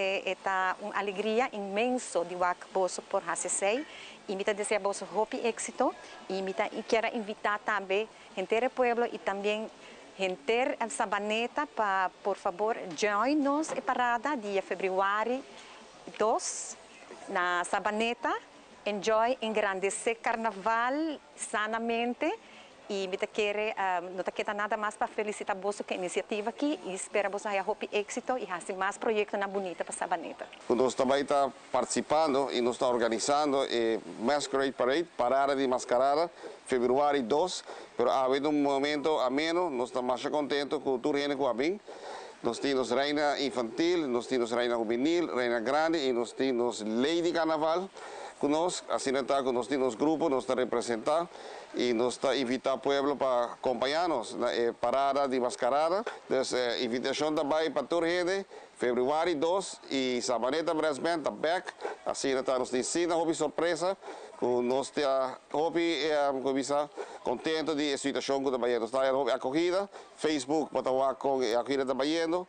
uma alegria imensa de wak boso por HCC. E me deseamos Hopi éxito e me quero invitar também gente do pueblo e também gente de Savaneta para, por favor, join nos e parada dia fevereiro 2 na Savaneta. Enjoy, engrandecer Carnaval sanamente e me quero não queda nada mais para felicitar você com a iniciativa aqui e esperamos a Hopi éxito e fazer mais projetos na bonita para Savaneta. Nós também estamos participando e nós estamos organizando a Masquerade Parade, parada de mascarada, fevereiro 2, mas há havido momento ameno, nós estamos mais contentos com tudo que está bem. Nós temos reina infantil, nós temos reina juvenil, reina grande e nós temos Lady Carnaval. Conosco, assim está, nós temos grupo, nós estamos representando e nós estamos invitando o povo para acompanhar-nos na parada de mascarada. Então, a invitação também para toda a gente, fevereiro 2 e Savaneta Brass Band está back. Assim está, nós temos uma surpresa, nós estamos contentos de a situação que está vendo. Nós estamos acolhida, Facebook para estar com a acolhida está vendo.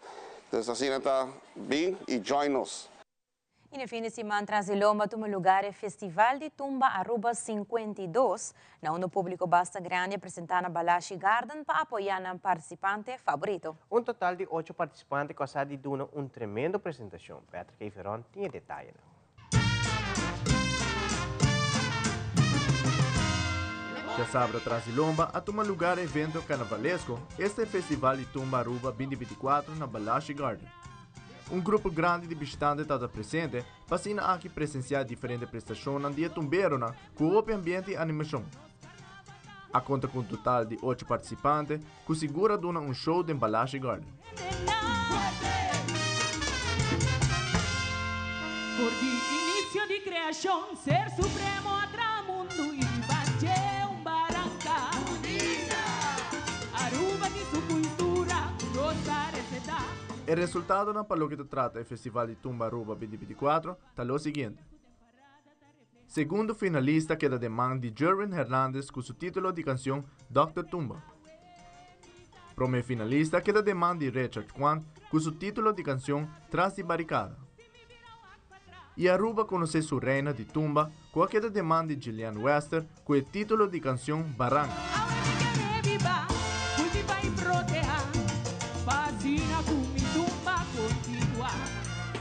Então, assim está bem e join-nos. E no fim de semana, Transiloma toma lugar o Festival de Tumba Aruba 52, onde o público basta grande apresentar na Balashi Garden para apoiar o participante favorito. Um total de 8 participantes gostaram de dar uma tremenda apresentação. Patrick Iveron tinha detalhes. Já sábado, Transilomba a tomar lugar evento carnavalesco, este Festival de Tumba Aruba 2024 na Balashi Garden. Um grupo grande de visitantes está presente para aqui presenciar diferentes prestações no dia tumbeiro com o ambiente e animação. A conta com um total de 8 participantes, que segura dona um show de Balashi Garden. Por início de criação, ser supremo atramundo e bate barranca. Aruba de sua cultura, gozar esse dá. O resultado na palo que trata o Festival de Tumba Aruba 2024 está o seguinte. Segundo finalista queda de mão de Jerwin Hernandez com seu título de canção Dr. Tumba. Primeiro finalista queda de mão de Richard Kwan com seu título de canção Tras de Barricada. E Aruba conhece sua reina de Tumba com a queda de mão de Gillian Wester com o título de canção Barranca.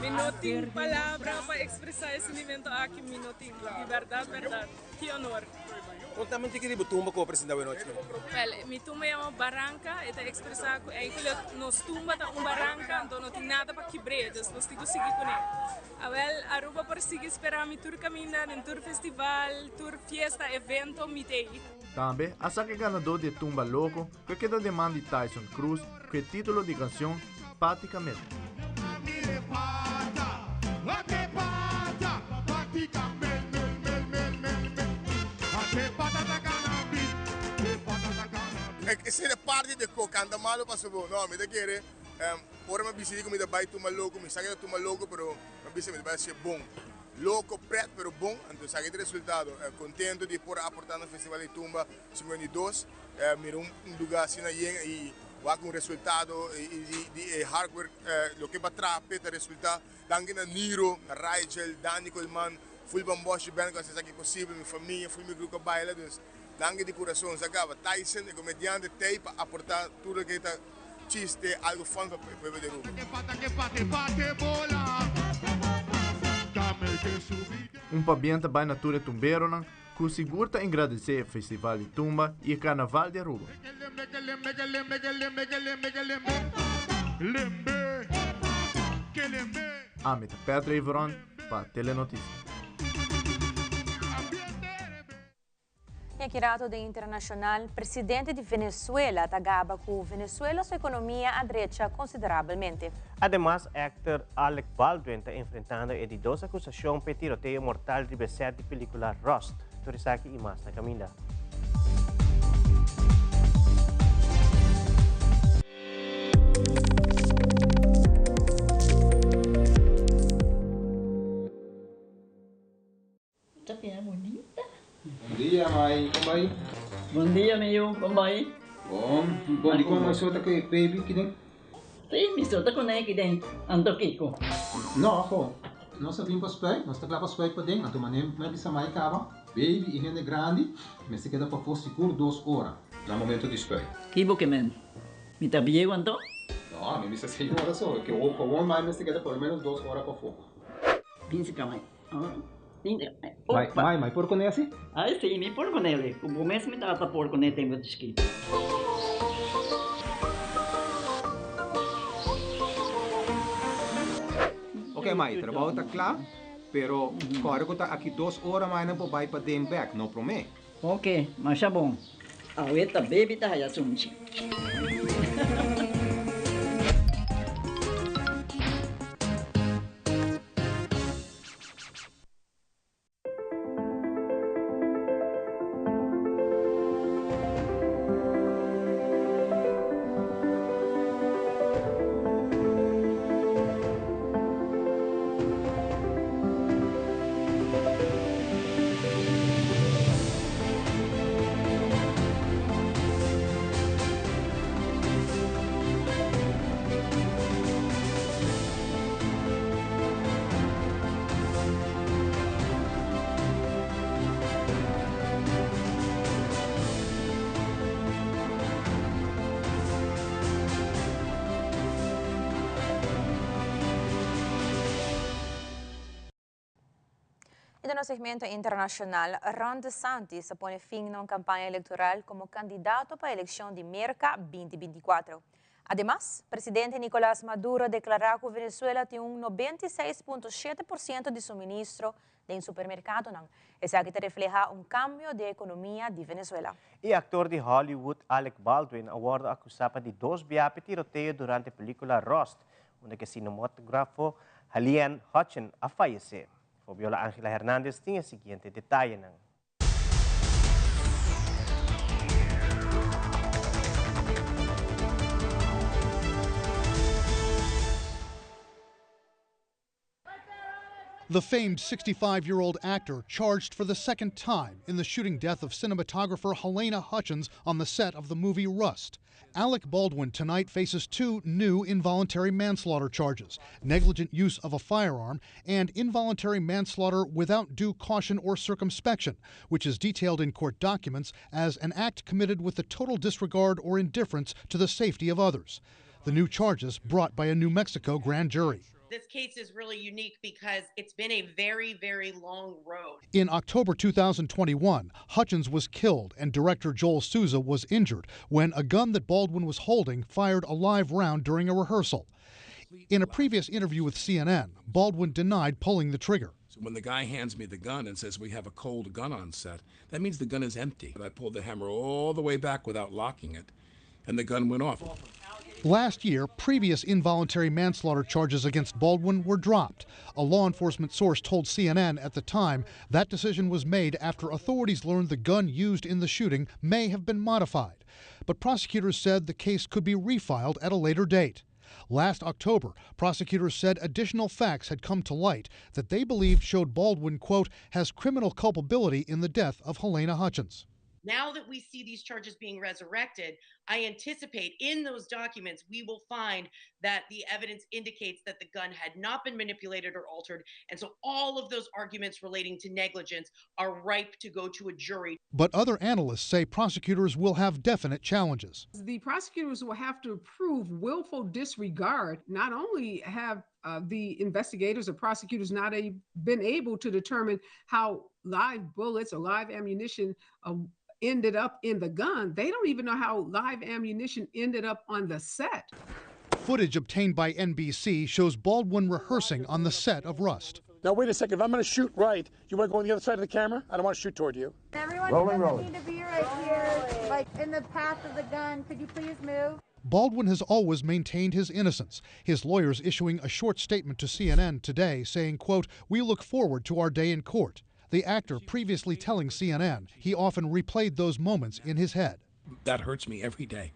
No tenho palavra para expressar esse sentimento aqui, não tenho. De verdade, verdade. Que honor. Contamente que tipo tumba que apresenta hoje noite? Well, mi tumba é uma barranca, e está expressar que nos tumba tá uma barranca, então não tem nada para quebrar, então nós temos que seguir com ele. Well, Aruba por seguir esperar mi tour caminhar, em tour festival, tour fiesta, evento, mi tei. Também, a saque ganador de Tumba Loco, que queda de mão de Tyson Cruz, com o título de canção Praticamente. Essa é parte de que canta malo para o nome, me quer ora me bisidi como vai Tumba Loco, me sabe Tumba Loco, pero me bisidi me vai ser bom. Loco, preto, pero bom, então sabe o resultado. Contento de por aportar no Festival de Tumba 52, me lugar assim e com resultado de hardware, o que vai trazer o resultado. Danke na Niro, na Rigel, Danny Coleman, full bamboche bem que isso aqui possível, minha família, full meu grupo baila, então danke de coração, sacava Tyson, o comediante tem para aportar tudo que está chiste, algo fun para o povo de Aruba. Um pabienta bem natura tumbeiro, que segura agradecer o Festival de Tumba e o Carnaval de Aruba. Amit Petra Ivoron para Telenotícias. E aqui da internacional, presidente de Venezuela tagaba com Venezuela sua economia adrecha consideravelmente. Además, actor Alec Baldwin está enfrentando dos acusações por tiroteio mortal de ser de película Rust. Turisaki e mais na Camila. Bom dia, mãe. Como vai? Bom dia, meu. Como vai? Bom dia, como você está aqui, baby? Que tem? Sim, me solta com ele que tem. Ando Kiko. Não, pô. Nós vimos para spray. Nós estamos lá para spray para dentro. Então, mané, me avisa mais cava. Baby e gente grande. Mas se queda para for seguro 2 horas. No momento de spray. Kibo que men. Me tá bien, Anto? Não, me avisa 6 horas só. Que o bom mais se queda por menos 2 horas para fogo. Pince camay. Mãe, por com esse? Ai, sim, me por com ele. O começo me trata por com ele, tenho escrito. Ok, mãe, trabalho está claro. Pero, claro que está aqui 2 horas mais não vai para dentro back, não promete. Ok, mas é bom. A ueta baby tá aí assunto. E no segmento internacional, Ron DeSantis põe fim a uma campanha eleitoral como candidato para a eleição de América 2024. Además, o presidente Nicolás Maduro declarou que a Venezuela tem 96,7% de suministro em supermercado. Isso aqui reflete cambio de economia de Venezuela. E actor de Hollywood Alec Baldwin aborda acusado de 2 viajes tiroteio durante a película Rust, onde o cinematógrafo Halyna Hutchins a fallecer. Fabiola Ángela Hernández tem o seguinte detalhe. The famed 65-year-old actor charged for the second time in the shooting death of cinematographer Halyna Hutchins on the set of the movie Rust. Alec Baldwin tonight faces 2 new involuntary manslaughter charges, negligent use of a firearm and involuntary manslaughter without due caution or circumspection, which is detailed in court documents as an act committed with the total disregard or indifference to the safety of others. The new charges brought by a New Mexico grand jury. This case is really unique because it's been a very, very long road. In October 2021, Hutchins was killed and director Joel Souza was injured when a gun that Baldwin was holding fired a live round during a rehearsal. In a previous interview with CNN, Baldwin denied pulling the trigger. So when the guy hands me the gun and says we have a cold gun on set, that means the gun is empty. I pulled the hammer all the way back without locking it, and the gun went off. Last year, previous involuntary manslaughter charges against Baldwin were dropped. A law enforcement source told CNN at the time that decision was made after authorities learned the gun used in the shooting may have been modified. But prosecutors said the case could be refiled at a later date. Last October, prosecutors said additional facts had come to light that they believed showed Baldwin, quote, has criminal culpability in the death of Halyna Hutchins. Now that we see these charges being resurrected, I anticipate in those documents we will find that the evidence indicates that the gun had not been manipulated or altered. And so all of those arguments relating to negligence are ripe to go to a jury. But other analysts say prosecutors will have definite challenges. The prosecutors will have to prove willful disregard. Not only have the investigators or prosecutors not been able to determine how live bullets or live ammunition ended up in the gun, they don't even know how live ammunition ended up on the set. Footage obtained by NBC shows Baldwin rehearsing on the set of Rust. Now, wait a second. If I'm going to shoot right, you want to go on the other side of the camera? I don't want to shoot toward you. Everyone Rolling. need to be right here, like in the path of the gun. Could you please move? Baldwin has always maintained his innocence, his lawyers issuing a short statement to CNN today saying, quote, "We look forward to our day in court." The actor previously telling CNN he often replayed those moments in his head. That hurts me every day.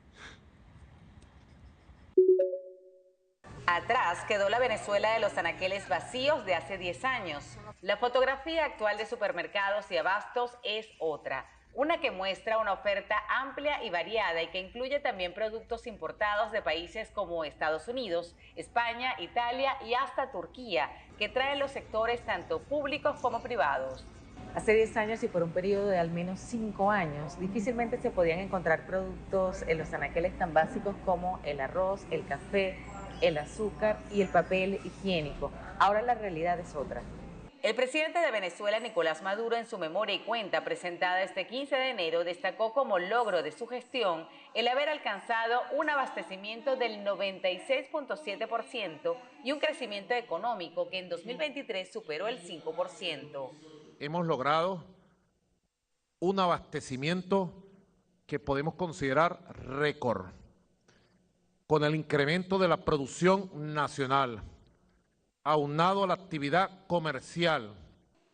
Atrás quedó la Venezuela de los anaqueles vacíos de hace 10 años. La fotografía actual de supermercados y abastos es otra. Una que muestra una oferta amplia y variada y que incluye también productos importados de países como Estados Unidos, España, Italia y hasta Turquía, que traen los sectores tanto públicos como privados. Hace 10 años y por un periodo de al menos 5 años, difícilmente se podían encontrar productos en los anaqueles tan básicos como el arroz, el café, el azúcar y el papel higiénico. Ahora la realidad es otra. El presidente de Venezuela, Nicolás Maduro, en su memoria y cuenta presentada este 15 de enero, destacó como logro de su gestión el haber alcanzado un abastecimiento del 96.7% y un crecimiento económico que en 2023 superó el 5%. Hemos logrado un abastecimiento que podemos considerar récord, con el incremento de la producción nacional, aunado a la actividad comercial.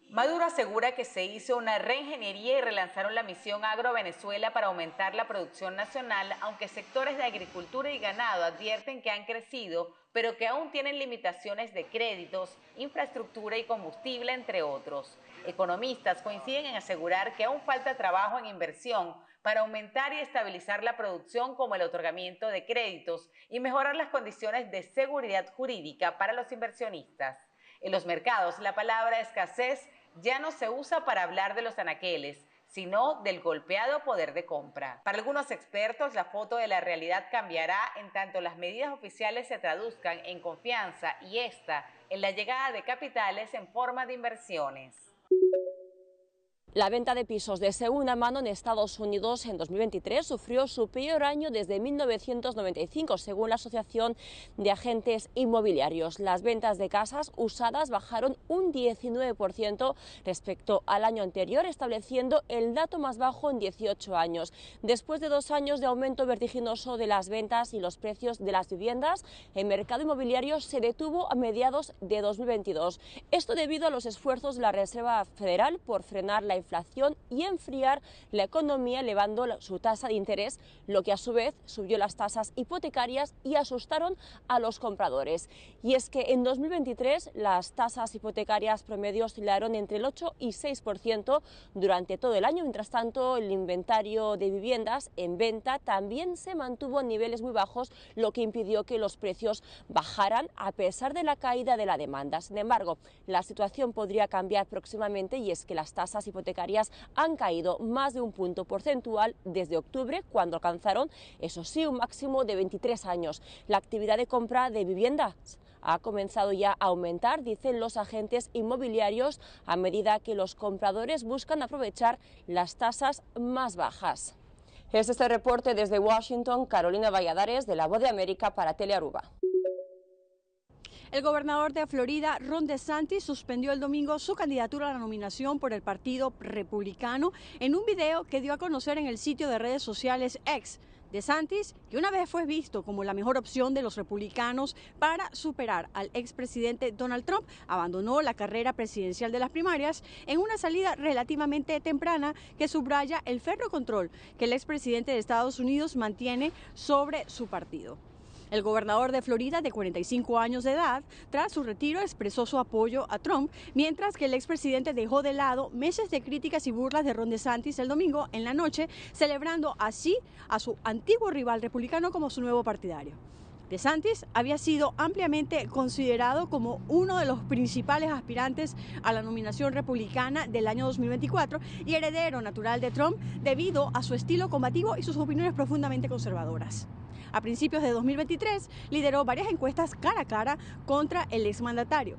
Maduro asegura que se hizo una reingeniería y relanzaron la misión Agro Venezuela para aumentar la producción nacional, aunque sectores de agricultura y ganado advierten que han crecido, pero que aún tienen limitaciones de créditos, infraestructura y combustible, entre otros. Economistas coinciden en asegurar que aún falta trabajo en inversión para aumentar y estabilizar la producción, como el otorgamiento de créditos y mejorar las condiciones de seguridad jurídica para los inversionistas. En los mercados, la palabra escasez ya no se usa para hablar de los anaqueles, sino del golpeado poder de compra. Para algunos expertos, la foto de la realidad cambiará en tanto las medidas oficiales se traduzcan en confianza y esta en la llegada de capitales en forma de inversiones. La venta de pisos de segunda mano en Estados Unidos en 2023 sufrió su peor año desde 1995, según la Asociación de Agentes Inmobiliarios. Las ventas de casas usadas bajaron un 19% respecto al año anterior, estableciendo el dato más bajo en 18 años. Después de 2 años de aumento vertiginoso de las ventas y los precios de las viviendas, el mercado inmobiliario se detuvo a mediados de 2022. Esto debido a los esfuerzos de la Reserva Federal por frenar la inflación y enfriar la economía, elevando su tasa de interés, lo que a su vez subió las tasas hipotecarias y asustaron a los compradores. Y es que en 2023 las tasas hipotecarias promedio oscilaron entre el 8 y 6% durante todo el año. Mientras tanto, el inventario de viviendas en venta también se mantuvo en niveles muy bajos, lo que impidió que los precios bajaran a pesar de la caída de la demanda. Sin embargo, la situación podría cambiar próximamente, y es que las tasas hipotecarias han caído más de un punto porcentual desde octubre, cuando alcanzaron, eso sí, un máximo de 23 años. La actividad de compra de viviendas ha comenzado ya a aumentar, dicen los agentes inmobiliarios, a medida que los compradores buscan aprovechar las tasas más bajas. Es este reporte desde Washington, Carolina Valladares, de La Voz de América para Telearuba. El gobernador de Florida, Ron DeSantis, suspendió el domingo su candidatura a la nominación por el Partido Republicano en un video que dio a conocer en el sitio de redes sociales X. DeSantis, que una vez fue visto como la mejor opción de los republicanos para superar al expresidente Donald Trump, abandonó la carrera presidencial de las primarias en una salida relativamente temprana que subraya el férreo control que el expresidente de Estados Unidos mantiene sobre su partido. El gobernador de Florida, de 45 años de edad, tras su retiro expresó su apoyo a Trump, mientras que el expresidente dejó de lado meses de críticas y burlas de Ron DeSantis el domingo en la noche, celebrando así a su antiguo rival republicano como su nuevo partidario. DeSantis había sido ampliamente considerado como uno de los principales aspirantes a la nominación republicana del año 2024 y heredero natural de Trump debido a su estilo combativo y sus opiniones profundamente conservadoras. A principios de 2023 lideró varias encuestas cara a cara contra el exmandatario.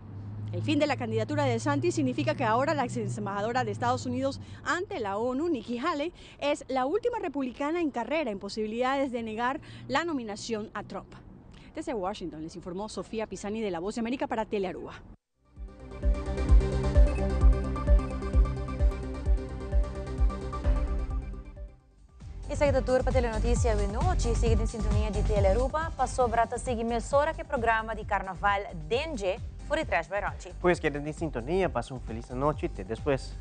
El fin de la candidatura de DeSantis significa que ahora la exembajadora de Estados Unidos ante la ONU, Nikki Haley, es la última republicana en carrera en posibilidades de negar la nominación a Trump. Desde Washington les informó Sofía Pisani de La Voz de América para Telearuba. Essa é a tour para Telenotícia de noite. Siga em sintonia de Telearuba. Passou para seguir emissora que programa de carnaval Dengue, Furi Trash by Ronchi. Pues queden en sintonía, pasen una feliz noche y te después.